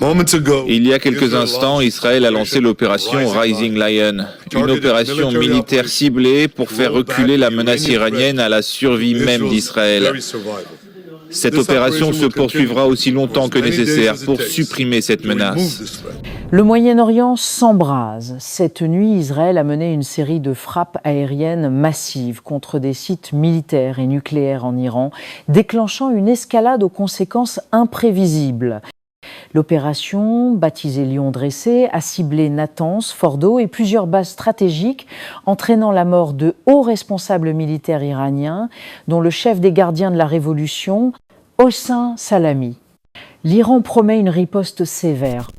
Il y a quelques instants, Israël a lancé l'opération Rising Lion, une opération militaire ciblée pour faire reculer la menace iranienne à la survie même d'Israël. Cette opération se poursuivra aussi longtemps que nécessaire pour supprimer cette menace. Le Moyen-Orient s'embrase. Cette nuit, Israël a mené une série de frappes aériennes massives contre des sites militaires et nucléaires en Iran, déclenchant une escalade aux conséquences imprévisibles. L'opération, baptisée Lion dressé, a ciblé Natanz, Fordo et plusieurs bases stratégiques, entraînant la mort de hauts responsables militaires iraniens, dont le chef des gardiens de la Révolution, Hossein Salami. L'Iran promet une riposte sévère.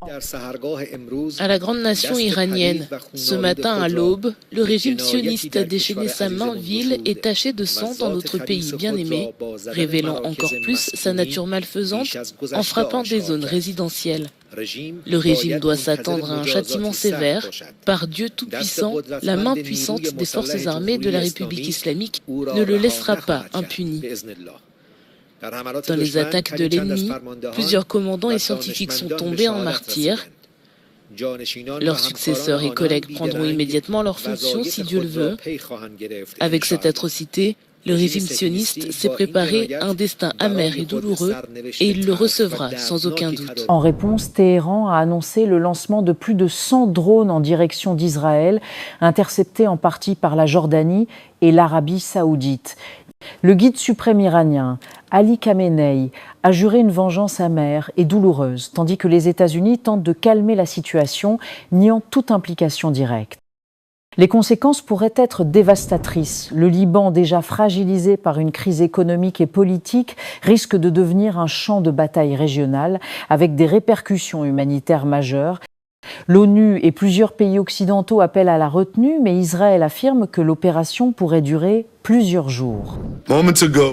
À la grande nation iranienne, ce matin à l'aube, le régime sioniste a déchaîné sa main vile et tachée de sang dans notre pays bien-aimé, révélant encore plus sa nature malfaisante en frappant des zones résidentielles. Le régime doit s'attendre à un châtiment sévère. Par Dieu Tout-Puissant, la main puissante des forces armées de la République islamique ne le laissera pas impuni. Dans les attaques de l'ennemi, plusieurs commandants et scientifiques sont tombés en martyrs. Leurs successeurs et collègues prendront immédiatement leurs fonctions si Dieu le veut. Avec cette atrocité, le régime sioniste s'est préparé un destin amer et douloureux et il le recevra sans aucun doute. En réponse, Téhéran a annoncé le lancement de plus de 100 drones en direction d'Israël, interceptés en partie par la Jordanie et l'Arabie saoudite. Le guide suprême iranien, Ali Khamenei, a juré une vengeance amère et douloureuse, tandis que les États-Unis tentent de calmer la situation, niant toute implication directe. Les conséquences pourraient être dévastatrices. Le Liban, déjà fragilisé par une crise économique et politique, risque de devenir un champ de bataille régional avec des répercussions humanitaires majeures. L'ONU et plusieurs pays occidentaux appellent à la retenue, mais Israël affirme que l'opération pourrait durer plusieurs jours.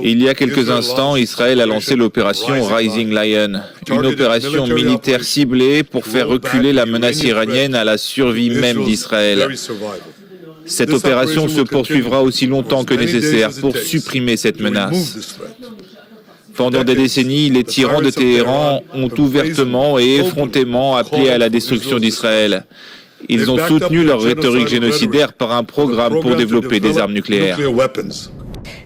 Il y a quelques instants, Israël a lancé l'opération Rising Lion, une opération militaire ciblée pour faire reculer la menace iranienne à la survie même d'Israël. Cette opération se poursuivra aussi longtemps que nécessaire pour supprimer cette menace. Pendant des décennies, les tyrans de Téhéran ont ouvertement et effrontément appelé à la destruction d'Israël. Ils ont soutenu leur rhétorique génocidaire par un programme pour développer des armes nucléaires.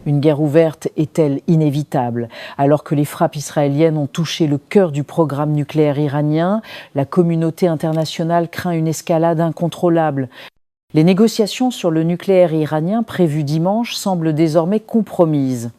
Une guerre ouverte est-elle inévitable? Alors que les frappes israéliennes ont touché le cœur du programme nucléaire iranien, la communauté internationale craint une escalade incontrôlable. Les négociations sur le nucléaire iranien prévues dimanche semblent désormais compromises.